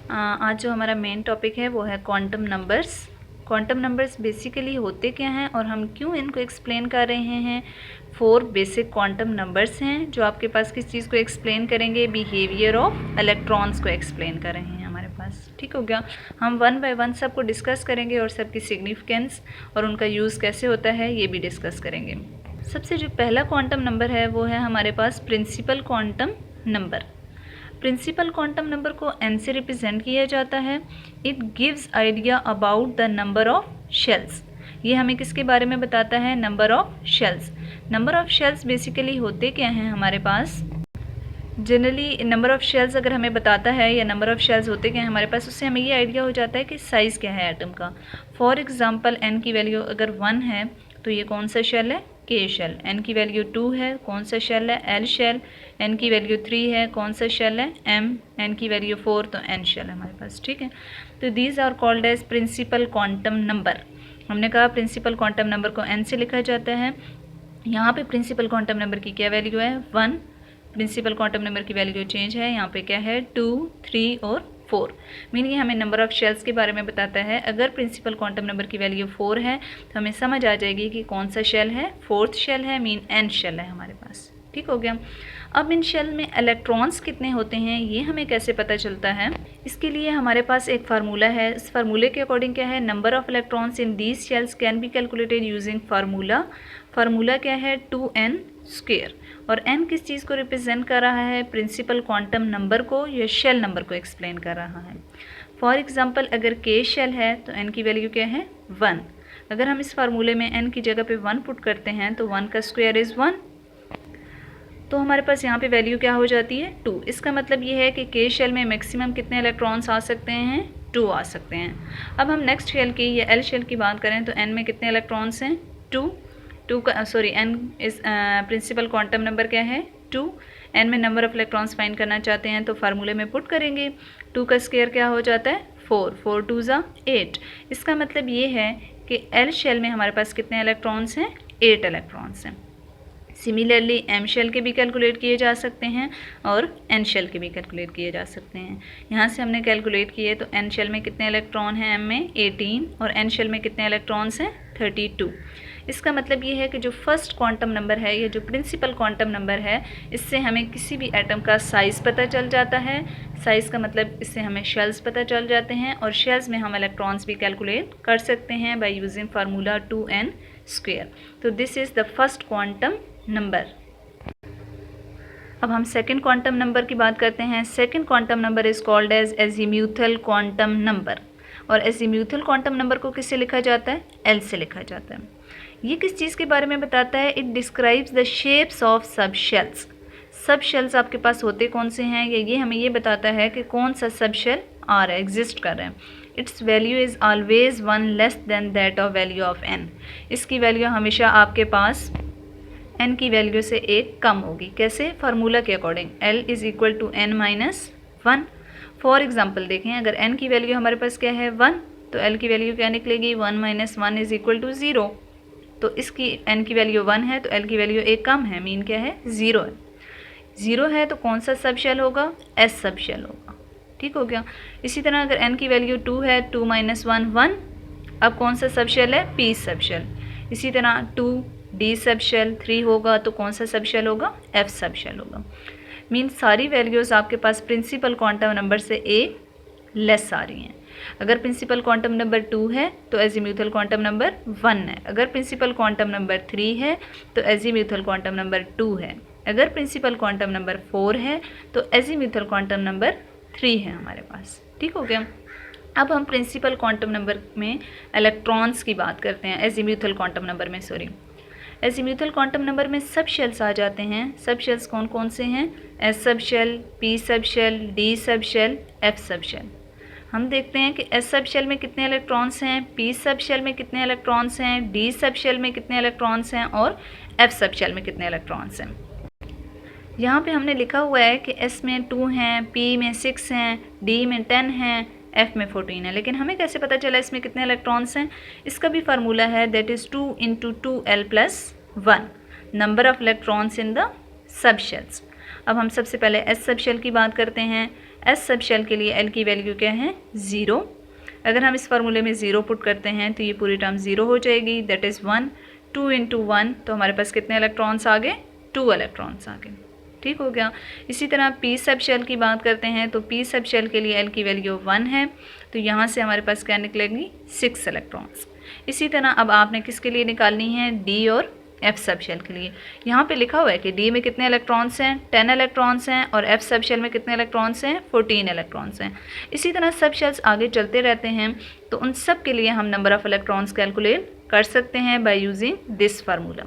आज जो हमारा मेन टॉपिक है वो है quantum numbers. Quantum numbers basically होते क्या हैं और हम क्यों इनको एक्सप्लेन कर रहे हैं। 4 बेसिक क्वांटम नंबर्स हैं जो आपके पास किस चीज़ को एक्सप्लेन करेंगे, बिहेवियर ऑफ इलेक्ट्रॉन्स को एक्सप्लेन कर रहे हैं हमारे पास। ठीक हो गया। हम 1 बाय 1 सबको डिस्कस करेंगे और सबकी सिग्निफिकेंस और उनका यूज़ कैसे होता है ये भी डिस्कस करेंगे। सबसे जो पहला क्वांटम नंबर है वो है हमारे पास principal quantum number. Principal quantum number को n से रिप्रेजेंट किया जाता है। It gives idea about the number of shells. ये हमें किसके बारे में बताता है, number of shells. Number of shells basically होते क्या हैं हमारे पास। जनरली नंबर ऑफ शेल्स अगर हमें बताता है या नंबर ऑफ शेल्स होते क्या हैं हमारे पास, उससे हमें ये आइडिया हो जाता है कि साइज़ क्या है एटम का। फॉर एग्जांपल n की वैल्यू अगर 1 है तो ये कौन सा शेल है, K शेल। n की वैल्यू 2 है, कौन सा शेल है, L शेल। n की वैल्यू 3 है, कौन सा शेल है, M। n की वैल्यू 4 तो N शेल है हमारे पास। ठीक है, तो these are called as principal quantum number. हमने कहा प्रिंसिपल क्वांटम नंबर को n से लिखा जाता है। यहाँ पे प्रिंसिपल क्वांटम नंबर की क्या वैल्यू है, 1। प्रिंसिपल क्वांटम नंबर की वैल्यू चेंज है, यहाँ पे क्या है 2, 3 और 4। मीन ये हमें नंबर ऑफ शेल्स के बारे में बताता है। अगर प्रिंसिपल क्वांटम नंबर की वैल्यू 4 है तो हमें समझ आ जाएगी कि कौन सा शेल है, 4th शेल है, मीन n शेल है हमारे पास। ठीक हो गया। अब इन शेल में इलेक्ट्रॉन्स कितने होते हैं ये हमें कैसे पता चलता है, इसके लिए हमारे पास एक फार्मूला है। इस फार्मूले के अकॉर्डिंग क्या है, number of electrons in these shells can be calculated using formula. Formula क्या है, 2n²। और n किस चीज़ को रिप्रेजेंट कर रहा है, प्रिंसिपल क्वांटम नंबर को या शेल नंबर को एक्सप्लेन कर रहा है। फॉर एग्जांपल अगर k शेल है तो n की वैल्यू क्या है, 1। अगर हम इस फार्मूले में n की जगह पे 1 पुट करते हैं तो 1 का स्क्वायर इज़ 1, तो हमारे पास यहाँ पे वैल्यू क्या हो जाती है, 2। इसका मतलब ये है कि k शेल में मैक्सिमम कितने इलेक्ट्रॉन्स आ सकते हैं, 2 आ सकते हैं। अब हम नेक्स्ट शेल की या L शेल की बात करें तो n में कितने इलेक्ट्रॉन्स हैं, 2 का n इस प्रिंसिपल क्वांटम नंबर क्या है, 2। n में नंबर ऑफ इलेक्ट्रॉन्स फाइंड करना चाहते हैं तो फार्मूले में पुट करेंगे। 2 का स्क्वायर क्या हो जाता है, 4 2 ज़ा 8। इसका मतलब ये है कि L शेल में हमारे पास कितने इलेक्ट्रॉन्स हैं, 8 इलेक्ट्रॉन्स हैं। सिमिलरली M शेल के भी कैलकुलेट किए जा सकते हैं और N शेल के भी कैलकुलेट किए जा सकते हैं। यहाँ से हमने कैलकुलेट किए तो N शेल में कितने इलेक्ट्रॉन हैं, M में 18 और N शेल में कितने इलेक्ट्रॉन्स हैं, 32। इसका मतलब ये है कि जो फर्स्ट क्वांटम नंबर है या जो प्रिंसिपल क्वांटम नंबर है, इससे हमें किसी भी एटम का साइज़ पता चल जाता है। साइज़ का मतलब इससे हमें शेल्स पता चल जाते हैं और शेल्स में हम इलेक्ट्रॉन्स भी कैलकुलेट कर सकते हैं बाय यूजिंग फार्मूला 2n²। तो this is the first quantum number. अब हम सेकेंड क्वांटम नंबर की बात करते हैं। Second quantum number is called as azimuthal quantum number. और एजीम्यूथल क्वांटम नंबर को किससे लिखा जाता है, L से लिखा जाता है। ये किस चीज़ के बारे में बताता है, it describes the shapes of सब शेल्स। सब शेल्स आपके पास होते कौन से हैं, या ये हमें ये बताता है कि कौन सा सब शेल आ रहा है, एग्जिस्ट कर रहा है। It's value is always 1 less than that of value of n। इसकी वैल्यू हमेशा आपके पास n की वैल्यू से 1 कम होगी। कैसे, फार्मूला के according L is equal to n minus 1। For example देखें, अगर n की वैल्यू हमारे पास क्या है, 1, तो L की वैल्यू क्या निकलेगी, 1 माइनस 1 इज़ इक्वल टू 0। तो इसकी n की वैल्यू 1 है तो L की वैल्यू 1 कम है, मीन क्या है, 0 है। 0 है तो कौन सा सब शेल होगा, S सब शेल होगा। ठीक हो गया। इसी तरह अगर n की वैल्यू 2 है, 2 माइनस 1 1। अब कौन सा सब शेल है, P सब शेल। इसी तरह 2 D सब शेल, 3 होगा तो कौन सा सब शेल होगा, F सब शेल होगा। मीन सारी वैल्यूज़ आपके पास प्रिंसिपल क्वांटम नंबर से A लेस आ रही हैं। अगर प्रिंसिपल क्वांटम नंबर 2 है तो एजीम्यूथल क्वांटम नंबर 1 है। अगर प्रिंसिपल क्वांटम नंबर 3 है तो एजीम्यूथल क्वांटम नंबर 2 है। अगर प्रिंसिपल क्वांटम नंबर 4 है तो एजीम्यूथल क्वांटम नंबर 3 है हमारे पास। ठीक हो गया। अब हम प्रिंसिपल क्वांटम नंबर में इलेक्ट्रॉन्स की बात करते हैं, एजीम्यूथल क्वांटम नंबर में, सॉरी, एजीम्यूथल क्वांटम नंबर में सब शेल्स आ जाते हैं। सब शेल्स कौन कौन से हैं, S sub shell, P sub shell, D sub shell, F sub shell. हम देखते हैं कि S सब शेल में कितने इलेक्ट्रॉन्स हैं, P सब शेल में कितने इलेक्ट्रॉन्स हैं, D सब शेल में कितने इलेक्ट्रॉन्स हैं और F सब शेल में कितने इलेक्ट्रॉन्स हैं। यहाँ पे हमने लिखा हुआ है कि S में 2 हैं, P में 6 हैं, D में 10 हैं, F में 14 है। लेकिन हमें कैसे पता चला इसमें कितने इलेक्ट्रॉन्स हैं, इसका भी फार्मूला है, that is 2 × 2l + 1 number of electrons in the sub shells. अब हम सबसे पहले S सब शेल की बात करते हैं। एस सब शेल के लिए एल की वैल्यू क्या है 0। अगर हम इस फार्मूले में 0 पुट करते हैं तो ये पूरी टर्म 0 हो जाएगी, दैट इज़ 1। 2 इंटू 1 तो हमारे पास कितने इलेक्ट्रॉन्स आ गए, 2 इलेक्ट्रॉन्स आ गए। ठीक हो गया। इसी तरह पी सब शेल की बात करते हैं तो पी सब शेल के लिए एल की वैल्यू 1 है, तो यहाँ से हमारे पास क्या निकलेगी 6 इलेक्ट्रॉन्स। इसी तरह अब आपने किसके लिए निकालनी है, डी और एफ सब शेल के लिए। यहाँ पे लिखा हुआ है कि डी में कितने इलेक्ट्रॉन्स हैं, 10 इलेक्ट्रॉन्स हैं, और एफ सब शेल में कितने इलेक्ट्रॉन्स हैं, 14 इलेक्ट्रॉन्स हैं। इसी तरह सब शेल्स आगे चलते रहते हैं, तो उन सब के लिए हम नंबर ऑफ़ इलेक्ट्रॉन्स कैलकुलेट कर सकते हैं बाय यूजिंग दिस फार्मूला।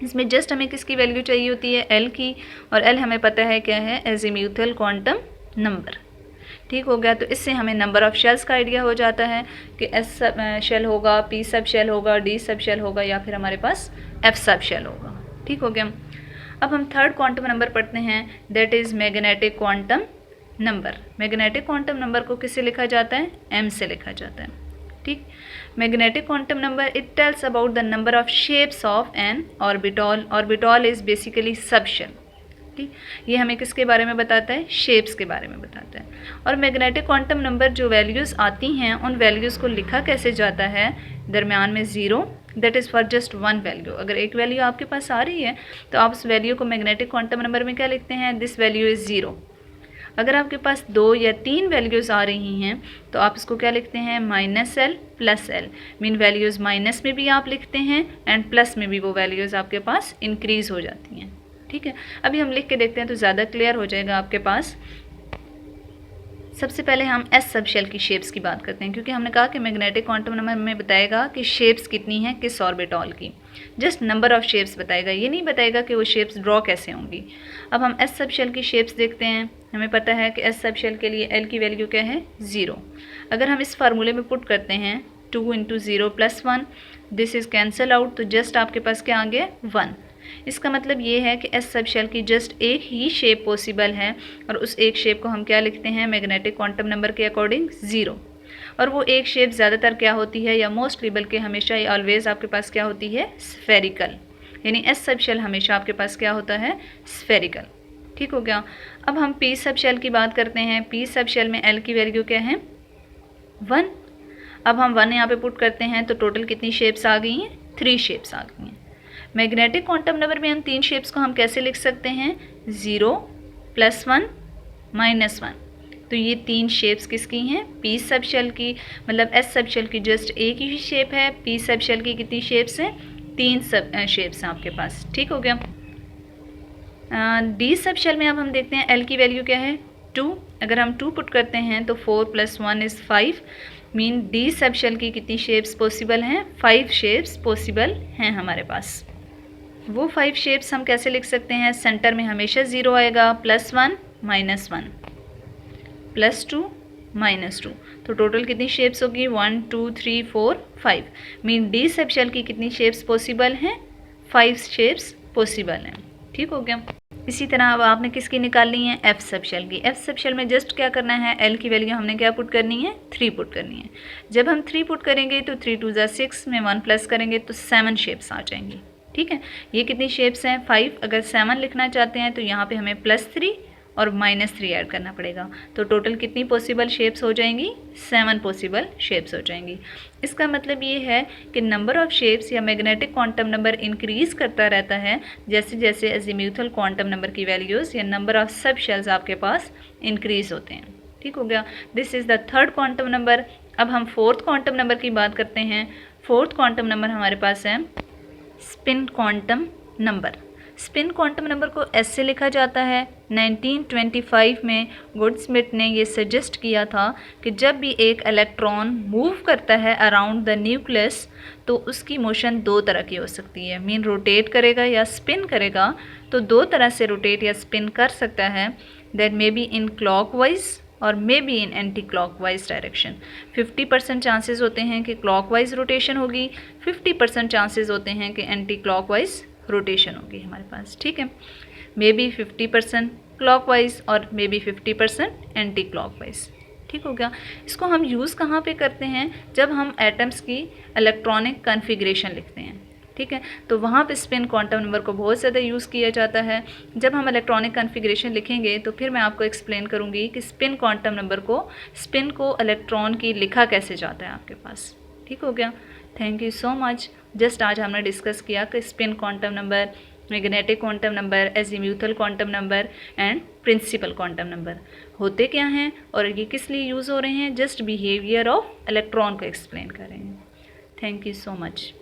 इसमें जस्ट हमें किसकी वैल्यू चाहिए होती है, एल की, और एल हमें पता है क्या है, एजीम्यूथल क्वांटम नंबर। ठीक हो गया। तो इससे हमें नंबर ऑफ़ शेल्स का आइडिया हो जाता है कि एस सब शेल होगा, पी सब शेल होगा, डी सब शेल होगा, या फिर हमारे पास एफ सब शेल होगा। ठीक हो गया। अब हम थर्ड क्वांटम नंबर पढ़ते हैं, that is magnetic quantum number. Magnetic quantum number को किससे लिखा जाता है, एम से लिखा जाता है। ठीक। Magnetic quantum number it tells about the number of shapes of an orbital. Orbital is basically subshell. ठीक। ये हमें किसके बारे में बताता है, शेप्स के बारे में बताता है। और मैग्नेटिक क्वांटम नंबर जो वैल्यूज़ आती हैं उन वैल्यूज़ को लिखा कैसे जाता है, दरमियान में 0, that is for just one value. अगर एक वैल्यू आपके पास आ रही है तो आप उस वैल्यू को मैग्नेटिक क्वांटम नंबर में क्या लिखते हैं, दिस वैल्यू इज़ 0। अगर आपके पास 2 या 3 वैल्यूज़ आ रही हैं तो आप इसको क्या लिखते हैं, -l + l। Mean values minus में भी आप लिखते हैं एंड प्लस में भी वो वैल्यूज़ आपके पास इंक्रीज़ हो जाती हैं। ठीक है। अभी हम लिख के देखते हैं तो ज़्यादा क्लियर हो जाएगा आपके पास। सबसे पहले हम एस सब शेल की शेप्स की बात करते हैं, क्योंकि हमने कहा कि मैग्नेटिक क्वांटम नंबर हमें बताएगा कि शेप्स कितनी हैं किस ऑर्बिटॉल की। जस्ट नंबर ऑफ़ शेप्स बताएगा, ये नहीं बताएगा कि वो शेप्स ड्रॉ कैसे होंगी। अब हम एस सब शेल की शेप्स देखते हैं। हमें पता है कि एस सब शेल के लिए एल की वैल्यू क्या है, 0। अगर हम इस फार्मूले में पुट करते हैं 2 into 0 + 1, this is cancel out, तो जस्ट आपके पास क्या आ गया, 1। इसका मतलब ये है कि एस सब शेल की जस्ट एक ही शेप पॉसिबल है, और उस एक शेप को हम क्या लिखते हैं, मैग्नेटिक क्वांटम नंबर के अकॉर्डिंग 0। और वो एक शेप ज़्यादातर क्या होती है, या मोस्टली बल्कि हमेशा या ऑलवेज़ आपके पास क्या होती है, स्फेरिकल। यानी एस सब शेल हमेशा आपके पास क्या होता है, स्फेरिकल। ठीक हो गया। अब हम पी सब शेल की बात करते हैं। पी सब शेल में एल की वैल्यू क्या है, 1। अब हम 1 यहाँ पे पुट करते हैं तो टोटल कितनी शेप्स आ गई हैं, 3 शेप्स आ गई हैं। मैग्नेटिक क्वांटम नंबर में हम 3 शेप्स को हम कैसे लिख सकते हैं, 0 + 1 -1। तो ये 3 शेप्स किसकी हैं, पी सब शेल की। मतलब एस सब शेल की जस्ट एक ही शेप है, पी सब शेल की कितनी शेप्स हैं, 3 सब शेप्स हैं आपके पास। ठीक हो गया। डी सब शेल में अब हम देखते हैं एल की वैल्यू क्या है, 2। अगर हम 2 पुट करते हैं तो 4 + 1 is 5। Mean D sub shell की कितनी शेप्स पॉसिबल हैं, 5 शेप्स पॉसिबल हैं हमारे पास। वो 5 शेप्स हम कैसे लिख सकते हैं, सेंटर में हमेशा 0 आएगा, +1 -1 +2 -2। तो टोटल कितनी शेप्स होगी, 1 2 3 4 5। मीन डी सब शेल की कितनी शेप्स पॉसिबल हैं, 5 शेप्स पॉसिबल हैं। ठीक हो गया। इसी तरह अब आपने किसकी निकालनी है, एफ सब शेल की। एफ सब शेल में जस्ट क्या करना है, एल की वैल्यू हमने क्या पुट करनी है, 3 पुट करनी है। जब हम 3 पुट करेंगे तो 3 2 = 6 में 1 प्लस करेंगे तो 7 शेप्स आ जाएंगी। ठीक है। ये कितनी शेप्स हैं, 5। अगर 7 लिखना चाहते हैं तो यहाँ पे हमें +3 और -3 ऐड करना पड़ेगा। तो टोटल कितनी पॉसिबल शेप्स हो जाएंगी, 7 पॉसिबल शेप्स हो जाएंगी। इसका मतलब ये है कि नंबर ऑफ़ शेप्स या मैग्नेटिक क्वांटम नंबर इंक्रीज़ करता रहता है जैसे जैसे अज़ीमुथल क्वांटम नंबर की वैल्यूज़ या नंबर ऑफ़ सब शेल्स आपके पास इंक्रीज़ होते हैं। ठीक हो गया। This is the third quantum number. अब हम फोर्थ क्वांटम नंबर की बात करते हैं। फोर्थ क्वांटम नंबर हमारे पास है spin quantum number. Spin quantum number को ऐसे लिखा जाता है। 1925 में गुडस्मिथ ने ये सजेस्ट किया था कि जब भी एक इलेक्ट्रॉन मूव करता है अराउंड द न्यूक्लियस तो उसकी मोशन 2 तरह की हो सकती है। मीन रोटेट करेगा या स्पिन करेगा, तो 2 तरह से रोटेट या स्पिन कर सकता है। That may be in clockwise और may be in anticlockwise direction. 50% chances होते हैं कि क्लॉकवाइज रोटेशन होगी, 50% चांसेस होते हैं कि एंटी क्लॉकवाइज रोटेशन होगी हमारे पास। ठीक है। मे बी 50% क्लॉकवाइज और मे बी 50% एंटी क्लॉकवाइज। ठीक हो गया। इसको हम यूज़ कहाँ पे करते हैं, जब हम एटम्स की इलेक्ट्रॉनिक कॉन्फ़िगरेशन लिखते हैं। ठीक है। तो वहाँ पे स्पिन क्वांटम नंबर को बहुत ज़्यादा यूज़ किया जाता है। जब हम इलेक्ट्रॉनिक कॉन्फ़िगरेशन लिखेंगे तो फिर मैं आपको एक्सप्लेन करूँगी कि स्पिन क्वांटम नंबर को, स्पिन को इलेक्ट्रॉन की लिखा कैसे जाता है आपके पास। ठीक हो गया। Thank you so much. Just आज हमने डिस्कस किया कि spin quantum number, magnetic quantum number, azimuthal quantum number and principal quantum number होते क्या हैं और ये किस लिए यूज़ हो रहे हैं। जस्ट बिहेवियर ऑफ इलेक्ट्रॉन को एक्सप्लेन कर रहे हैं। Thank you so much.